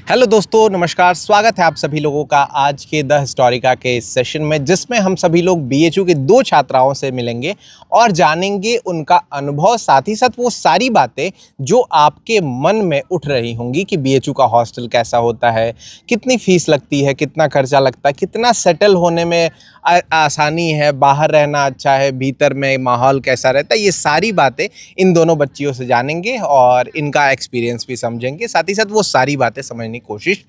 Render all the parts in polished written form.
Hello दोस्तों, नमस्कार। स्वागत है आप सभी लोगों का आज के द हिस्टोरिका के इस सेशन में, जिसमें हम सभी लोग बीएचयू की दो छात्राओं से मिलेंगे और जानेंगे उनका अनुभव, साथ ही साथ वो सारी बातें जो आपके मन में उठ रही होंगी कि बीएचयू का हॉस्टल कैसा होता है, कितनी फीस लगती है, कितना खर्चा लगता है, कितना सेटल होने में आसानी है, बाहर रहना अच्छा है, भीतर में माहौल कैसा रहता है। ये सारी बातें इन दोनों बच्चियों से जानेंगे और इनका एक्सपीरियंस भी समझेंगे, साथ ही साथ वो सारी बातें समझने की कोशिश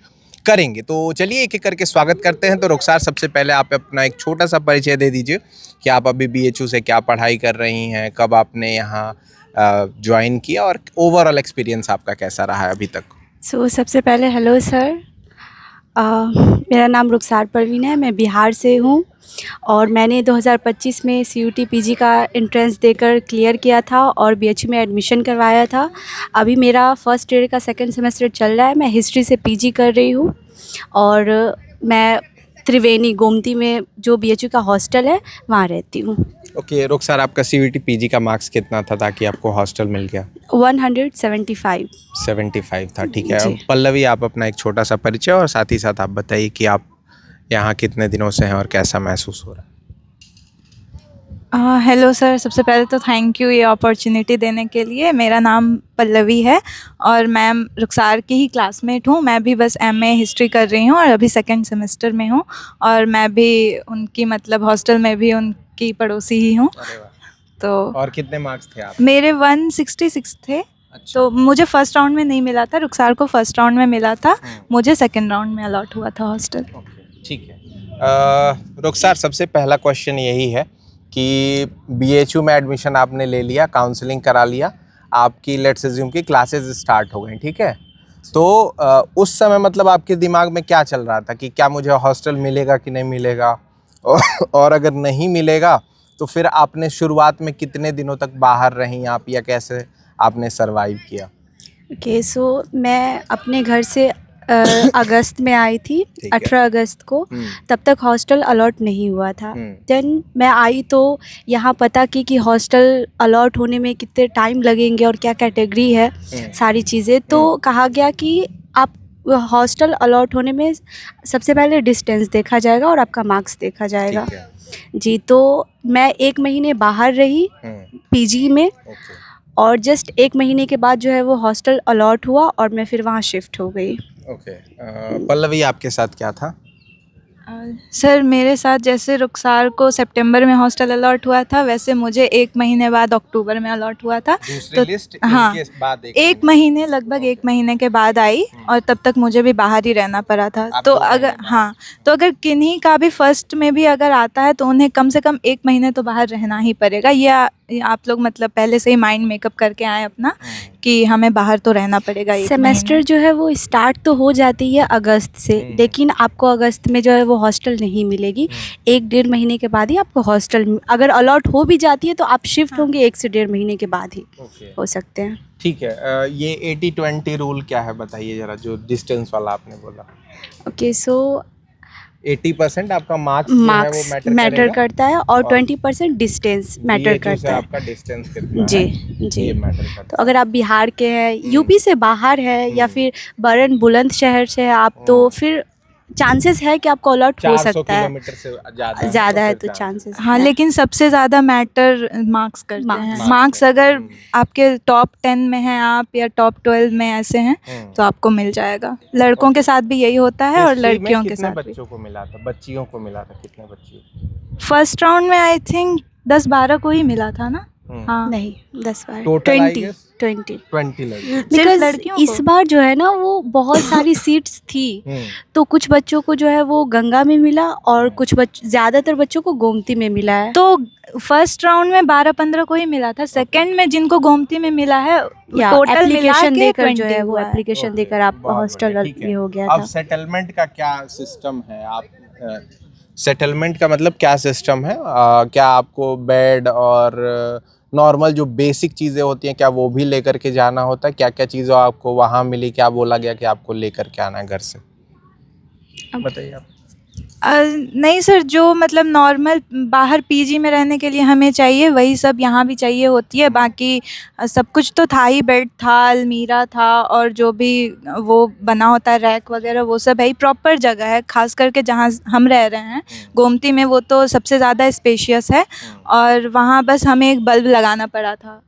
करेंगे। तो चलिए एक एक करके स्वागत करते हैं। तो रुखसार, सबसे पहले आप अपना एक छोटा सा परिचय दे दीजिए कि आप अभी बीएचयू से क्या पढ़ाई कर रही हैं, कब आपने यहाँ ज्वाइन किया और ओवरऑल एक्सपीरियंस आपका कैसा रहा है अभी तक। सबसे पहले हेलो सर। मेरा नाम रुखसार परवीन है, मैं बिहार से हूँ और मैंने 2025 में सीयूटी पीजी का एंट्रेंस देकर क्लियर किया था और बीएचयू में एडमिशन करवाया था। अभी मेरा फर्स्ट ईयर का सेकंड सेमेस्टर चल रहा है। मैं हिस्ट्री से पीजी कर रही हूँ और मैं त्रिवेणी गोमती में जो बीएचयू का हॉस्टल है वहाँ रहती हूँ। ओके रुखसार, आपका सीयूटी पीजी का मार्क्स कितना था ताकि आपको हॉस्टल मिल गया? 175। 75 था, ठीक है। जी। अब पल्लवी, आप अपना एक छोटा सा परिचय और साथ ही साथ आप बताइए कि आप यहाँ कितने दिनों से हैं और कैसा महसूस हो रहा है। हेलो सर, सबसे पहले तो थैंक यू ये अपॉर्चुनिटी देने के लिए। मेरा नाम पल्लवी है और मैं रुखसार की ही क्लासमेट हूँ। मैं भी बस एमए हिस्ट्री कर रही हूँ और अभी सेकंड सेमेस्टर में हूँ और मैं भी उनकी मतलब हॉस्टल में भी उनकी पड़ोसी ही हूँ। तो और कितने मार्क्स थे आप? मेरे 166 थे। अच्छा। तो मुझे फर्स्ट राउंड में नहीं मिला था, रुखसार को फर्स्ट राउंड में मिला था, मुझे सेकंड राउंड में अलॉट हुआ था हॉस्टल। ठीक है। रुखसार, सबसे पहला क्वेश्चन यही है कि बीएचयू में एडमिशन आपने ले लिया, काउंसलिंग करा लिया, आपकी लेट्स अज्यूम की क्लासेस स्टार्ट हो गई, ठीक है। तो उस समय मतलब आपके दिमाग में क्या चल रहा था कि क्या मुझे हॉस्टल मिलेगा कि नहीं मिलेगा, और अगर नहीं मिलेगा तो फिर आपने शुरुआत में कितने दिनों तक बाहर रहीं आप, या कैसे आपने सरवाइव किया? ओके, सो मैं अपने घर से अगस्त में आई थी, ठीक है। 18 अगस्त को। तब तक हॉस्टल अलॉट नहीं हुआ था। देन मैं आई तो यहाँ पता की कि हॉस्टल अलॉट होने में कितने टाइम लगेंगे और क्या कैटेगरी है, सारी चीज़ें। तो कहा गया कि आप हॉस्टल अलॉट होने में सबसे पहले डिस्टेंस देखा जाएगा और आपका मार्क्स देखा जाएगा। ठीक है। जी, तो मैं 1 महीने बाहर रही पीजी में ओके। और जस्ट 1 महीने के बाद जो है वो हॉस्टल अलॉट हुआ और मैं फिर वहाँ शिफ्ट हो गई। ओके। पल्लवी, आपके साथ क्या था? सर, मेरे साथ जैसे रुखसार को सितंबर में हॉस्टल अलॉट हुआ था, वैसे मुझे 1 महीने बाद अक्टूबर में अलॉट हुआ था। दूसरी लिस्ट हाँ, इनके बाद एक महीने लगभग 1 महीने के बाद आई और तब तक मुझे भी बाहर ही रहना पड़ा था। आप तो 2 महीने अगर बाहर। तो अगर किन्हीं का भी फर्स्ट में भी अगर आता है तो उन्हें कम से कम 1 महीने तो बाहर रहना ही पड़ेगा। ये आप लोग मतलब पहले से ही माइंड मेकअप करके आए अपना कि हमें बाहर तो रहना पड़ेगा 1 सेमेस्टर महीने। जो है वो स्टार्ट तो हो जाती है अगस्त से, लेकिन आपको अगस्त में जो है वो हॉस्टल नहीं मिलेगी। 1-1.5 महीने के बाद ही आपको हॉस्टल अगर अलॉट हो भी जाती है तो आप शिफ्ट होंगे 1 से 1.5 महीने के बाद ही हो सकते हैं। ठीक है। ये 80-20 रूल क्या है बताइए जरा, जो डिस्टेंस वाला आपने बोला। ओके, सो 80% आपका मार्क्स जो है वो मार्क्स मैटर करता है और 20% डिस्टेंस मैटर BHU से करता है। आपका डिस्टेंस कितना जी है, जी। ये मैटर तो करता अगर आप बिहार के हैं, यूपी से बाहर है या फिर बरन बुलंदशहर से है आप, तो फिर चांसेस है कि आपको अलॉट हो 400 सकता है। किलोमीटर से ज़्यादा है फिर तो चांसेस हाँ, लेकिन सबसे ज़्यादा मैटर मार्क्स करते हैं। Marks मार्क्स करते अगर आपके टॉप 10 में हैं आप या टॉप 12 में ऐसे हैं तो आपको मिल जाएगा। लड़कों के साथ भी यही होता है और हिस्ट्री में लड़कियों के कितने साथ भी। बच्चों को मिला था, बच्चियों को मिला था, कितने बच्चियों? फर्स्ट राउंड में आई थिंक 10-12 को ही मिला था ना। हाँ, नहीं, 10-12, Total, I 20 guess 20 20 लगे। बिकॉज लड़कियों इस को? बार जो है ना वो बहुत सारी सीट्स थी। तो कुछ बच्चों को जो है वो गंगा में मिला और कुछ ज़्यादातर बच्चों को गोमती में मिला है। तो फर्स्ट राउंड में 12-15 को ही मिला था। सेकंड में जिनको गोमती में मिला है या टोटल मिला एप्लीकेशन के देकर जो 20 है वो हुआ है। एप्लीकेशन देकर आप हॉस्टल ये हो गया अब था। सेटलमेंट का क्या सिस्टम है? आप सेटलमेंट का मतलब क्या सिस्टम है? क्या आपको बेड और नॉर्मल जो बेसिक चीज़ें होती हैं क्या वो भी लेकर के जाना होता है? क्या क्या चीज़ें आपको वहाँ मिली, क्या बोला गया कि आपको लेकर के आना है घर से? बताइए आप। नहीं सर, जो मतलब नॉर्मल बाहर पीजी में रहने के लिए हमें चाहिए वही सब यहाँ भी चाहिए होती है। बाकी सब कुछ तो था ही, बेड था, अलमीरा था, और जो भी वो बना होता है रैक वगैरह वो सब है ही। प्रॉपर जगह है, खास करके जहाँ हम रह रहे हैं गोमती में, वो तो सबसे ज़्यादा स्पेशियस है। और वहाँ बस हमें एक बल्ब लगाना पड़ा था,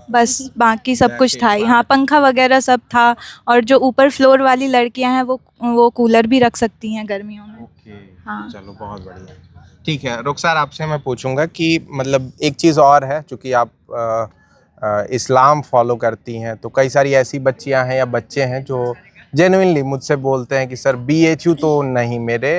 बस बाकी सब कुछ था ही। हाँ, पंखा वगैरह सब था। और जो ऊपर फ्लोर वाली लड़कियां हैं वो कूलर भी रख सकती हैं गर्मियों में। ओके, हाँ। चलो बहुत बढ़िया। ठीक है रुखसार, आपसे मैं पूछूंगा कि मतलब एक चीज़ और है, चूँकि आप इस्लाम फॉलो करती हैं, तो कई सारी ऐसी बच्चियां हैं या बच्चे हैं जो जेन्युइनली मुझसे बोलते हैं कि सर BHU तो नहीं, मेरे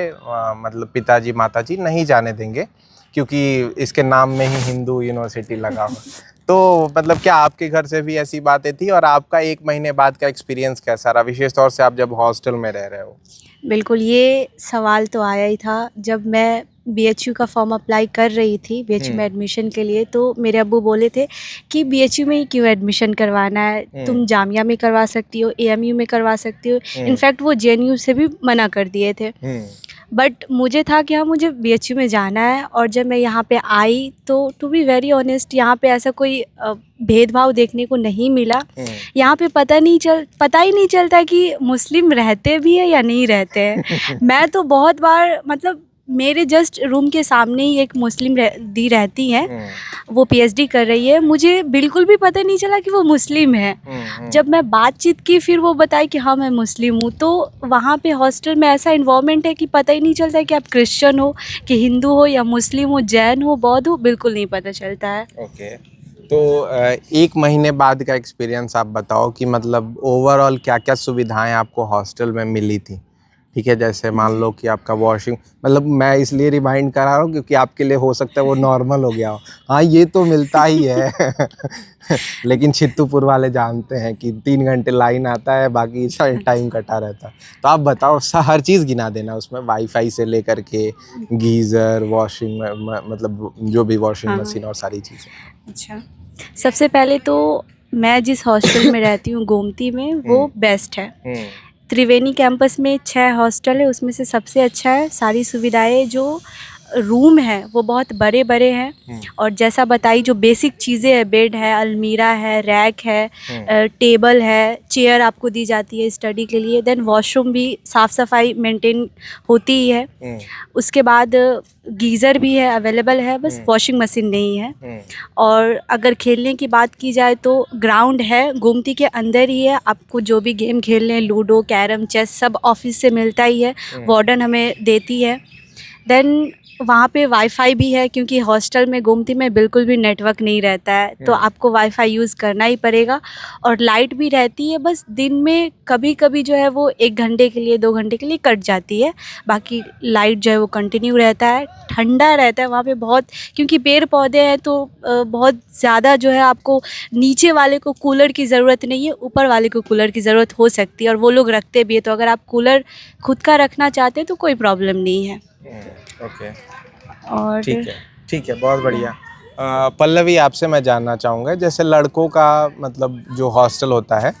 मतलब पिताजी माताजी नहीं जाने देंगे क्योंकि इसके नाम में ही हिंदू यूनिवर्सिटी लगा हुआ। तो मतलब क्या आपके घर से भी ऐसी बातें थी, और आपका 1 महीने बाद का एक्सपीरियंस कैसा रहा, विशेष तौर से आप जब हॉस्टल में रह रहे हो? बिल्कुल, ये सवाल तो आया ही था जब मैं BHU का फॉर्म अप्लाई कर रही थी, BHU में एडमिशन के लिए। तो मेरे अब्बू बोले थे कि BHU में ही क्यों एडमिशन करवाना है, तुम जामिया में करवा सकती हो, AMU में करवा सकती हो। इनफैक्ट वो JNU से भी मना कर दिए थे। बट मुझे था कि हाँ, मुझे BHU में जाना है। और जब मैं यहाँ पे आई तो टू बी वेरी ऑनेस्ट, यहाँ पे ऐसा कोई भेदभाव देखने को नहीं मिला। यहाँ पे पता ही नहीं चलता कि मुस्लिम रहते भी है या नहीं रहते हैं। मैं तो बहुत बार, मतलब मेरे जस्ट रूम के सामने ही एक मुस्लिम दी रहती हैं, वो PhD कर रही है, मुझे बिल्कुल भी पता नहीं चला कि वो मुस्लिम है। जब मैं बातचीत की फिर वो बताई कि हाँ मैं मुस्लिम हूँ। तो वहाँ पे हॉस्टल में ऐसा इन्वायरमेंट है कि पता ही नहीं चलता कि आप क्रिश्चियन हो, कि हिंदू हो या मुस्लिम हो, जैन हो, बौद्ध हो, बिल्कुल नहीं पता चलता है। ओके, तो 1 महीने बाद का एक्सपीरियंस आप बताओ कि मतलब ओवरऑल क्या क्या सुविधाएं आपको हॉस्टल में मिली थी। ठीक है, जैसे मान लो कि आपका वॉशिंग, मतलब मैं इसलिए रिमाइंड करा रहा हूँ क्योंकि आपके लिए हो सकता है वो नॉर्मल हो गया हो। हाँ, ये तो मिलता ही है लेकिन छित्तूपुर वाले जानते हैं कि 3 घंटे लाइन आता है, बाकी टाइम कटा रहता है। तो आप बताओ, हर चीज़ गिना देना उसमें, वाईफाई से लेकर के गीज़र, वॉशिंग मतलब जो भी वॉशिंग मशीन और सारी चीज़ें। अच्छा, सबसे पहले तो मैं जिस हॉस्टल में रहती हूँ गोमती में, वो बेस्ट है। त्रिवेणी कैंपस में 6 हॉस्टल है, उसमें से सबसे अच्छा है। सारी सुविधाएं, जो रूम है वो बहुत बड़े बड़े हैं। और जैसा बताई, जो बेसिक चीज़ें है, बेड है, अलमीरा है, रैक है, टेबल है, चेयर आपको दी जाती है स्टडी के लिए। देन वॉशरूम भी साफ़ सफाई मेंटेन होती ही है। उसके बाद गीज़र भी है, अवेलेबल है, बस वॉशिंग मशीन नहीं है। और अगर खेलने की बात की जाए तो ग्राउंड है, गोमती के अंदर ही है। आपको जो भी गेम खेलने, लूडो, कैरम, चेस, सब ऑफिस से मिलता ही है, वार्डन हमें देती है। देन वहाँ पे वाईफाई भी है, क्योंकि हॉस्टल में गोमती में बिल्कुल भी नेटवर्क नहीं रहता है, तो आपको वाईफाई यूज़ करना ही पड़ेगा। और लाइट भी रहती है, बस दिन में कभी कभी जो है वो 1 घंटे के लिए, 2 घंटे के लिए कट जाती है। बाकी लाइट जो है वो कंटिन्यू रहता है। ठंडा रहता है वहाँ पे बहुत, क्योंकि पेड़ पौधे हैं, तो बहुत ज़्यादा जो है आपको नीचे वाले को कूलर की ज़रूरत नहीं है, ऊपर वाले को कूलर की ज़रूरत हो सकती है, और वो लोग रखते भी है। तो अगर आप कूलर खुद का रखना चाहते हैं तो कोई प्रॉब्लम नहीं है। ओके, और ठीक है, बहुत बढ़िया। पल्लवी, आपसे मैं जानना चाहूँगा, जैसे लड़कों का मतलब जो हॉस्टल होता है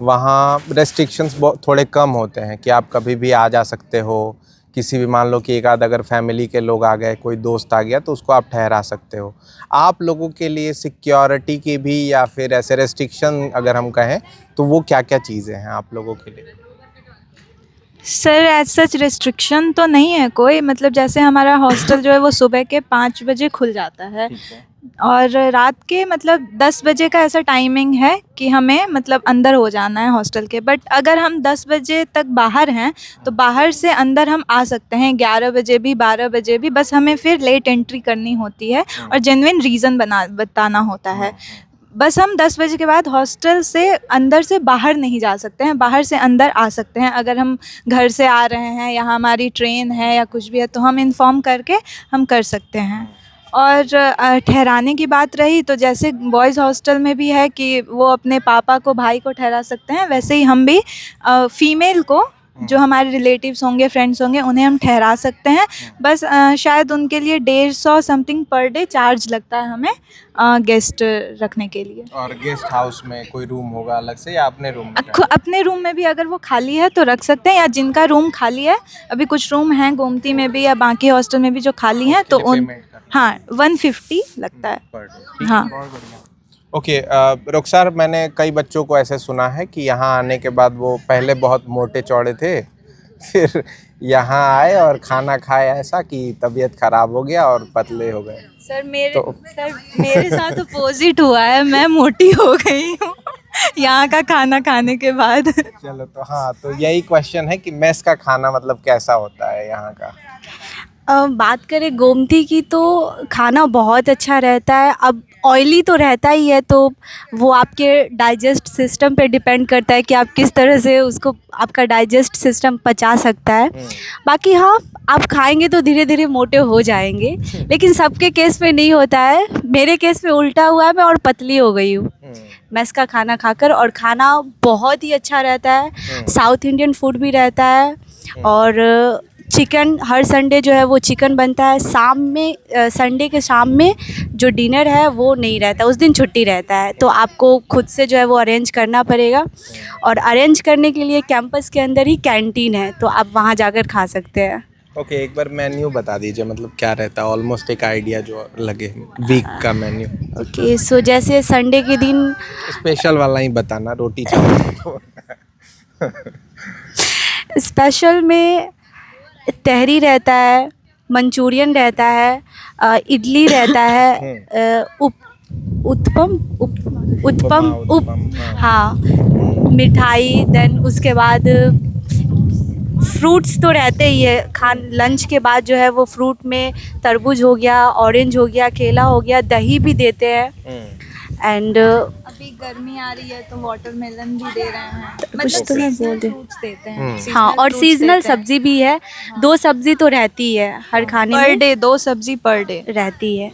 वहाँ रेस्ट्रिक्शंस थोड़े कम होते हैं कि आप कभी भी आ जा सकते हो, किसी भी, मान लो कि एक आध अगर फैमिली के लोग आ गए, कोई दोस्त आ गया, तो उसको आप ठहरा सकते हो। आप लोगों के लिए सिक्योरिटी की भी या फिर ऐसे रेस्ट्रिक्शन अगर हम कहें तो वो क्या क्या चीज़ें हैं आप लोगों के लिए? सर, एज सच रिस्ट्रिक्शन तो नहीं है कोई, मतलब जैसे हमारा हॉस्टल जो है वो सुबह के 5 बजे खुल जाता है, और रात के मतलब 10 बजे का ऐसा टाइमिंग है कि हमें मतलब अंदर हो जाना है हॉस्टल के। बट अगर हम 10 बजे तक बाहर हैं तो बाहर से अंदर हम आ सकते हैं 11 बजे भी, 12 बजे भी, बस हमें फिर लेट एंट्री करनी होती है और जेन्युइन रीज़न बताना होता है। बस हम 10 बजे के बाद हॉस्टल से अंदर से बाहर नहीं जा सकते हैं, बाहर से अंदर आ सकते हैं। अगर हम घर से आ रहे हैं या हमारी ट्रेन है या कुछ भी है तो हम इन्फॉर्म करके हम कर सकते हैं। और ठहराने की बात रही तो जैसे बॉयज़ हॉस्टल में भी है कि वो अपने पापा को, भाई को ठहरा सकते हैं, वैसे ही हम भी फ़ीमेल को जो हमारे रिलेटिव्स होंगे, फ्रेंड्स होंगे, उन्हें हम ठहरा सकते हैं। बस शायद उनके लिए 150 समथिंग पर डे चार्ज लगता है हमें गेस्ट रखने के लिए। और गेस्ट हाउस में कोई रूम होगा अलग से या अपने रूम में? अपने रूम में भी अगर वो खाली है तो रख सकते हैं, या जिनका रूम खाली है, अभी कुछ रूम हैं गोमती में भी या बाकी हॉस्टल में भी जो खाली हैं, तो उन हाँ 150 लगता है। हाँ ओके रुखसार, मैंने कई बच्चों को ऐसे सुना है कि यहाँ आने के बाद वो पहले बहुत मोटे चौड़े थे, फिर यहाँ आए और खाना खाए ऐसा कि तबीयत खराब हो गया और पतले हो गए। सर मेरे साथ अपोजिट हुआ है, मैं मोटी हो गई हूँ यहाँ का खाना खाने के बाद। चलो तो हाँ, तो यही क्वेश्चन है कि मेस का खाना मतलब कैसा होता है यहाँ का? बात करें गोमती की तो खाना बहुत अच्छा रहता है। अब ऑयली तो रहता ही है, तो वो आपके डाइजेस्ट सिस्टम पे डिपेंड करता है कि आप किस तरह से उसको, आपका डाइजेस्ट सिस्टम पचा सकता है। बाकी हाँ, आप खाएंगे तो धीरे धीरे मोटे हो जाएंगे, लेकिन सबके केस में नहीं होता है। मेरे केस में उल्टा हुआ है, मैं और पतली हो गई हूँ मेस का खाना खाकर। और खाना बहुत ही अच्छा रहता है, साउथ इंडियन फूड भी रहता है, और चिकन हर संडे जो है वो चिकन बनता है। शाम में संडे के शाम में जो डिनर है वो नहीं रहता, उस दिन छुट्टी रहता है, तो आपको खुद से जो है वो अरेंज करना पड़ेगा। और अरेंज करने के लिए कैंपस के अंदर ही कैंटीन है, तो आप वहाँ जाकर खा सकते हैं। ओके, एक बार मेन्यू बता दीजिए, मतलब क्या रहता है, ऑलमोस्ट एक आइडिया जो लगे वीक का मेन्यू। ओके, सो जैसे संडे के दिन स्पेशल वाला ही बताना, रोटी चावल। स्पेशल में तहरी रहता है, मंचूरियन रहता है, इडली रहता है, उत्पम, हाँ, मिठाई। देन उसके बाद फ्रूट्स तो रहते ही है। लंच के बाद जो है वो फ्रूट में तरबूज हो गया, ऑरेंज हो गया, केला हो गया, दही भी देते हैं। एंड अभी गर्मी आ रही है तो वाटरमेलन भी दे रहे हैं, कुछ तो नहीं बोल दे। फ्रूट्स देते हैं। हाँ, और सीजनल सब्जी भी है, 2 सब्जी तो रहती है हर खाने पर में, डे 2 सब्जी पर डे रहती है।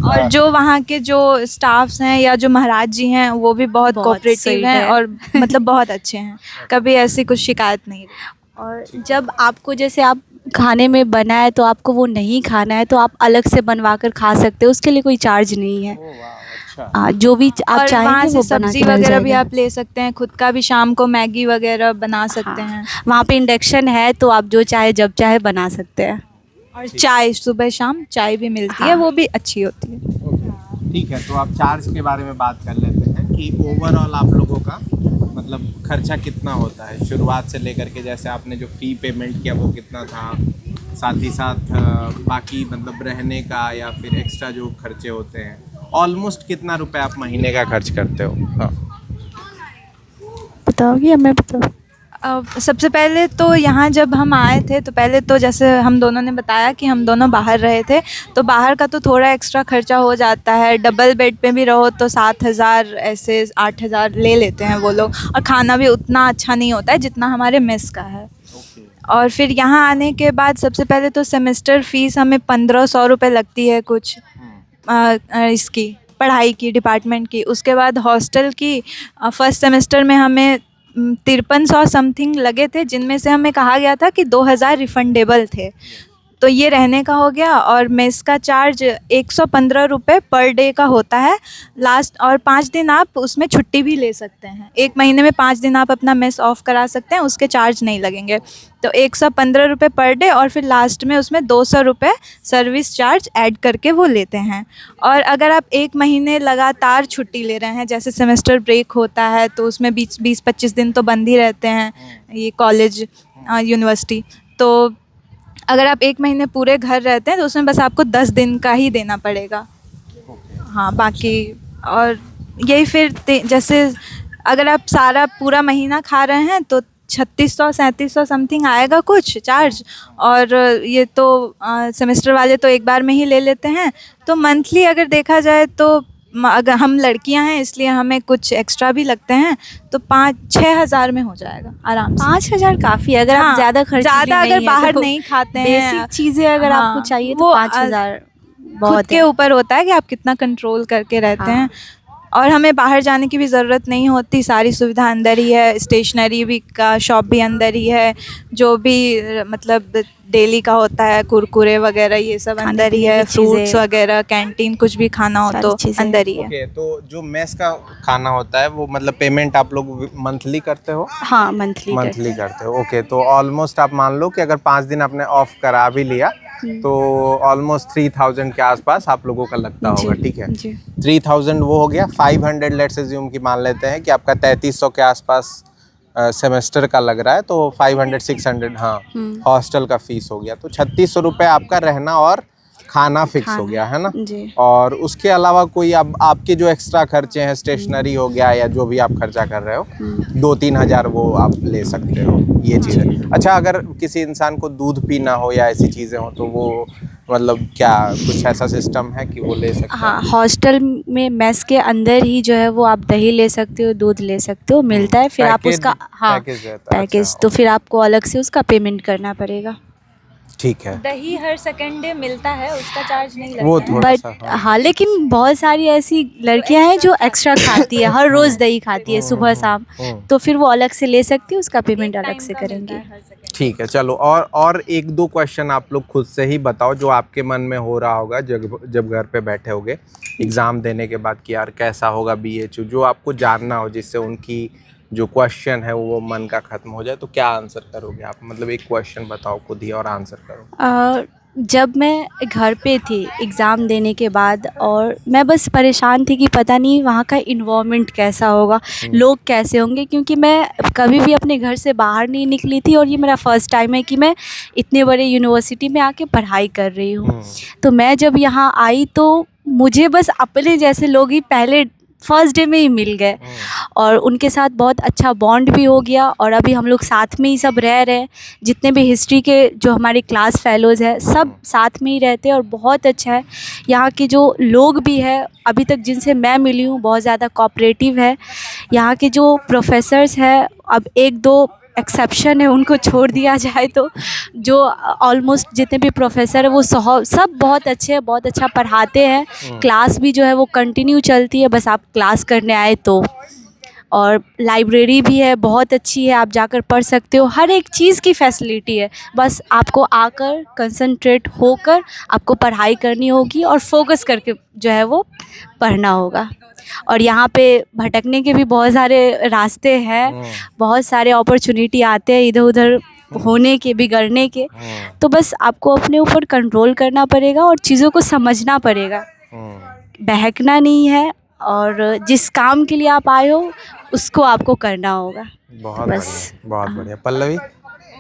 और जो वहाँ के जो स्टाफ्स हैं या जो महाराज जी हैं वो भी बहुत बहुत कोऑपरेटिव sweet हैं है। और मतलब बहुत अच्छे हैं, कभी ऐसी कुछ शिकायत नहीं। और जब आपको जैसे आप खाने में बना है तो आपको वो नहीं खाना है तो आप अलग से बनवा कर खा सकते हो, उसके लिए कोई चार्ज नहीं है। जो भी आप और चाहेंगे वहाँ से वो बना सब्जी के मिल वगैरह भी जाएगा। आप ले सकते हैं, खुद का भी शाम को मैगी वगैरह बना सकते हैं। वहाँ पे इंडक्शन है, तो आप जो चाहे जब चाहे बना सकते हैं। और चाय सुबह शाम चाय भी मिलती है, वो भी अच्छी होती है। ठीक है, तो आप चार्ज के बारे में बात कर लेते हैं कि ओवरऑल आप लोगों का मतलब खर्चा कितना होता है शुरुआत से लेकर के, जैसे आपने जो फ़ी पेमेंट किया वो कितना था, साथ ही साथ बाकी मतलब रहने का या फिर एक्स्ट्रा जो खर्चे होते हैं, ऑलमोस्ट कितना रुपए आप महीने का खर्च करते हो? हाँ बताओगे या मैं बताऊँ? सबसे पहले तो यहाँ जब हम आए थे तो पहले तो जैसे हम दोनों ने बताया कि हम दोनों बाहर रहे थे, तो बाहर का तो थोड़ा एक्स्ट्रा खर्चा हो जाता है। डबल बेड पे भी रहो तो 7,000 ऐसे 8,000 ले लेते हैं वो लोग, और खाना भी उतना अच्छा नहीं होता है जितना हमारे मेस का है। और फिर यहाँ आने के बाद सबसे पहले तो सेमेस्टर फ़ीस हमें 1,500 रुपये लगती है कुछ इसकी पढ़ाई की, डिपार्टमेंट की। उसके बाद हॉस्टल की फर्स्ट सेमेस्टर में हमें 5300 समथिंग लगे थे, जिनमें से हमें कहा गया था कि 2,000 रिफंडेबल थे, तो ये रहने का हो गया। और मेस का चार्ज 115 रुपये पर डे का होता है लास्ट, और 5 दिन आप उसमें छुट्टी भी ले सकते हैं। 1 महीने में 5 दिन आप अपना मेस ऑफ करा सकते हैं, उसके चार्ज नहीं लगेंगे। तो 115 रुपये पर डे, और फिर लास्ट में उसमें 200 रुपये सर्विस चार्ज ऐड करके वो लेते हैं। और अगर आप 1 महीने लगातार छुट्टी ले रहे हैं, जैसे सेमेस्टर ब्रेक होता है तो उसमें 20-25 दिन तो बंद ही रहते हैं ये कॉलेज यूनिवर्सिटी, तो अगर आप 1 महीने पूरे घर रहते हैं तो उसमें बस आपको 10 दिन का ही देना पड़ेगा। हाँ, बाकी और यही फिर जैसे अगर आप सारा पूरा महीना खा रहे हैं तो 3600-3700 समथिंग आएगा कुछ चार्ज। और ये तो सेमेस्टर वाले तो एक बार में ही ले लेते हैं, तो मंथली अगर देखा जाए तो अगर हम लड़कियां हैं इसलिए हमें कुछ एक्स्ट्रा भी लगते हैं, तो 5-6 हज़ार में हो जाएगा आराम से। 5,000 काफ़ी है अगर आप ज़्यादा खर्च अगर बाहर नहीं खाते हैं, बेसिक चीज़ें अगर आपको चाहिए तो 5,000 खुद बहुत के ऊपर होता है कि आप कितना कंट्रोल करके रहते हैं। और हमें बाहर जाने की भी ज़रूरत नहीं होती, सारी सुविधा अंदर ही है, स्टेशनरी भी का शॉप भी अंदर ही है, जो भी मतलब डेली का होता है कुरकुरे वगैरह ये सब खाने अंदर ही पीने है, की फ्रूट्स चीज़ें। वगैरह, कैंटीन कुछ भी खाना हो सारी तो चीज़ें। अंदर ही है। ओके, तो जो मेस का खाना होता है वो मतलब पेमेंट आप लोग मंथली करते हो? हाँ, मंथली करते मंथली हैं। करते हो, ओके। तो ऑलमोस्ट आप मान लो कि अगर 5 दिन आपने ऑफ करा भी लिया तो ऑलमोस्ट 3000 के आसपास आप लोगों का लगता होगा, ठीक है। जी 3000 वो हो गया। 500 लेट्स अज्यूम कि मान लेते हैं कि आपका 3300 के आसपास सेमेस्टर का लग रहा है, तो 500 600 हाँ हॉस्टल का फीस हो गया, तो 3600 रुपये आपका रहना और खाना फिक्स हो गया, है ना। जी। और उसके अलावा कोई अब आपके जो एक्स्ट्रा खर्चे हैं, स्टेशनरी हो गया या जो भी आप खर्चा कर रहे हो, 2-3 हज़ार वो आप ले सकते हो, ये चीज़ें। अच्छा, अगर किसी इंसान को दूध पीना हो या ऐसी चीज़ें हो तो वो मतलब क्या कुछ ऐसा सिस्टम है कि वो ले सकता है? हाँ, हॉस्टल में मेस के अंदर ही जो है वो आप दही ले सकते हो, दूध ले सकते हो, मिलता है। फिर आप उसका हाँ पैकेज रहता है, पैकेज, अच्छा, तो फिर आपको अलग से उसका पेमेंट करना पड़ेगा। ठीक है। दही हर सेकंड डे मिलता है, उसका चार्ज नहीं लगता वो है। थोड़ा बट सा हाँ। हाँ, लेकिन बहुत सारी ऐसी लड़कियां हैं जो एक्स्ट्रा खाती है, हर रोज़ दही खाती है सुबह शाम, तो फिर वो अलग से ले सकती है, उसका पेमेंट अलग से करेंगे। ठीक है, चलो। और एक दो क्वेश्चन आप लोग खुद से ही बताओ जो आपके मन में हो रहा होगा जब घर पे बैठे होगे एग्ज़ाम देने के बाद कि यार कैसा होगा बीएचयू, जो आपको जानना हो, जिससे उनकी जो क्वेश्चन है वो मन का ख़त्म हो जाए, तो क्या आंसर करोगे आप? मतलब एक क्वेश्चन बताओ खुद ही और आंसर करो। जब मैं घर पे थी एग्ज़ाम देने के बाद, और मैं बस परेशान थी कि पता नहीं वहाँ का इन्वायरमेंट कैसा होगा, लोग कैसे होंगे, क्योंकि मैं कभी भी अपने घर से बाहर नहीं निकली थी और ये मेरा फ़र्स्ट टाइम है कि मैं इतने बड़े यूनिवर्सिटी में आके पढ़ाई कर रही हूँ। तो मैं जब यहाँ आई तो मुझे बस अपने जैसे लोग ही पहले फर्स्ट डे में ही मिल गए, और उनके साथ बहुत अच्छा बॉन्ड भी हो गया, और अभी हम लोग साथ में ही सब रह रहे हैं। जितने भी हिस्ट्री के जो हमारे क्लास फेलोज़ हैं सब साथ में ही रहते हैं, और बहुत अच्छा है। यहाँ के जो लोग भी हैं अभी तक जिनसे मैं मिली हूँ बहुत ज़्यादा कोऑपरेटिव है। यहाँ के जो प्रोफेसर्स हैं, अब एक दो एक्सेप्शन है, उनको छोड़ दिया जाए तो जो ऑलमोस्ट जितने भी प्रोफेसर हैं वो सब बहुत अच्छे हैं, बहुत अच्छा पढ़ाते हैं। क्लास भी जो है वो कंटिन्यू चलती है, बस आप क्लास करने आए तो। और लाइब्रेरी भी है, बहुत अच्छी है, आप जाकर पढ़ सकते हो, हर एक चीज़ की फैसिलिटी है। बस आपको आकर कंसंट्रेट होकर आपको पढ़ाई करनी होगी और फोकस करके जो है वो पढ़ना होगा। और यहाँ पे भटकने के भी बहुत सारे रास्ते हैं, बहुत सारे अपॉर्चुनिटी आते हैं इधर उधर होने के, बिगड़ने के। तो बस आपको अपने ऊपर कंट्रोल करना पड़ेगा और चीज़ों को समझना पड़ेगा, बहकना नहीं है, और जिस काम के लिए आप आए हो उसको आपको करना होगा। बहुत बस बढ़िया, बहुत बढ़िया। पल्लवी,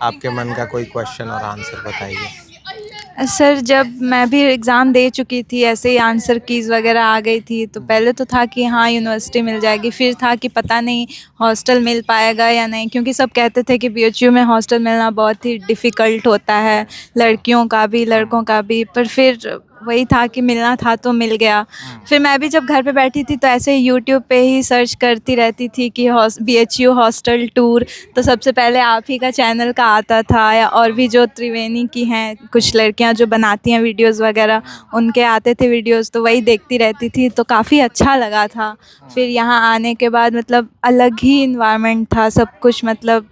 आपके मन का कोई क्वेश्चन और आंसर बताइए। सर, जब मैं भी एग्ज़ाम दे चुकी थी, ऐसे ही आंसर कीज़ वगैरह आ गई थी, तो पहले तो था कि हाँ यूनिवर्सिटी मिल जाएगी, फिर था कि पता नहीं हॉस्टल मिल पाएगा या नहीं, क्योंकि सब कहते थे कि बीएचयू में हॉस्टल मिलना बहुत ही डिफ़िकल्ट होता है, लड़कियों का भी लड़कों का भी। पर फिर वही था कि मिलना था तो मिल गया। फिर मैं भी जब घर पे बैठी थी तो ऐसे ही यूट्यूब पे ही सर्च करती रहती थी कि बीएचयू हॉस्टल टूर, तो सबसे पहले आप ही का चैनल का आता था, या और भी जो त्रिवेणी की हैं कुछ लड़कियां जो बनाती हैं वीडियोस वगैरह, उनके आते थे वीडियोस, तो वही देखती रहती थी, तो काफ़ी अच्छा लगा था। फिर यहाँ आने के बाद मतलब अलग ही इन्वायरमेंट था, सब कुछ मतलब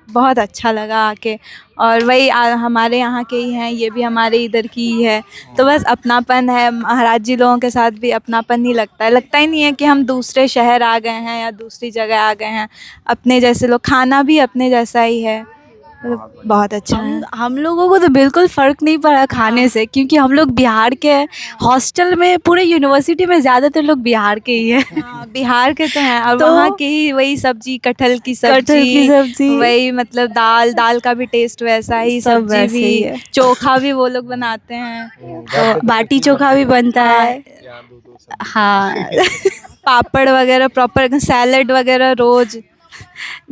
बहुत अच्छा लगा आके। और वही हमारे यहाँ के ही हैं, ये भी हमारे इधर की ही है, तो बस अपनापन है। महाराज जी लोगों के साथ भी अपनापन ही लगता है, लगता ही नहीं है कि हम दूसरे शहर आ गए हैं या दूसरी जगह आ गए हैं। अपने जैसे लोग, खाना भी अपने जैसा ही है, मतलब बहुत अच्छा है। हम लोगों को तो बिल्कुल फ़र्क नहीं पड़ा खाने से, क्योंकि हम लोग बिहार के हैं। हॉस्टल में पूरे यूनिवर्सिटी में ज़्यादातर लोग बिहार के ही हैं। हाँ, बिहार के तो हैं, और तो वहाँ की ही वही सब्जी, कटहल की सब्जी, वही मतलब दाल का भी टेस्ट वैसा ही, सब सब्जी वैसे ही भी, है। चोखा भी वो लोग बनाते हैं, तो बाटी चोखा भी बनता है। हाँ पापड़ वगैरह प्रॉपर, सैलड वगैरह रोज,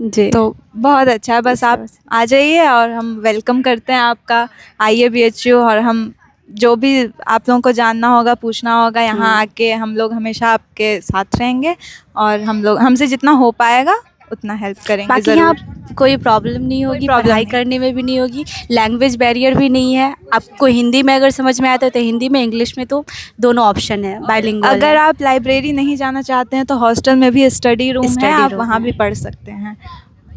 जी। तो बहुत अच्छा है। बस आप आ जाइए और हम वेलकम करते हैं आपका। आइए बीएचयू, और हम जो भी आप लोगों को जानना होगा, पूछना होगा, यहाँ आके हम लोग हमेशा आपके साथ रहेंगे, और हम लोग हमसे जितना हो पाएगा उतना हेल्प करेंगे बाकी यहाँ ज़रूर। कोई प्रॉब्लम नहीं होगी, problem पढ़ाई नहीं। करने में भी नहीं होगी, लैंग्वेज बैरियर भी नहीं है। आपको हिंदी में अगर समझ में आता है तो हिंदी में, इंग्लिश में, तो दोनों ऑप्शन है, बाइलिंगुअल अगर है। आप लाइब्रेरी नहीं जाना चाहते हैं तो हॉस्टल में भी स्टडी रूम है, Study आप room वहाँ है। भी पढ़ सकते हैं।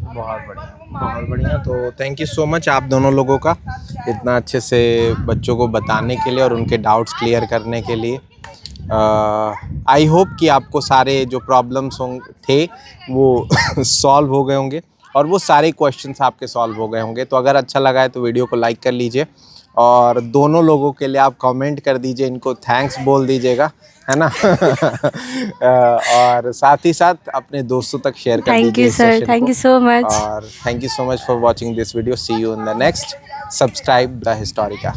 बहुत बढ़िया, बहुत बढ़िया। तो थैंक यू सो मच आप दोनों लोगों का इतना अच्छे से बच्चों को बताने के लिए और उनके डाउट्स क्लियर करने के लिए। आई होप कि आपको सारे जो प्रॉब्लम्स थे वो सॉल्व हो गए होंगे और वो सारे क्वेश्चंस आपके सॉल्व हो गए होंगे। तो अगर अच्छा लगा है तो वीडियो को लाइक कर लीजिए और दोनों लोगों के लिए आप कमेंट कर दीजिए, इनको थैंक्स बोल दीजिएगा, है ना। और साथ ही साथ अपने दोस्तों तक शेयर कर थैंक दीजिए यू इस सर, सेशन थैंक को। You so much. और thank you so much for watching this video. See you in the next. Subscribe the Historica.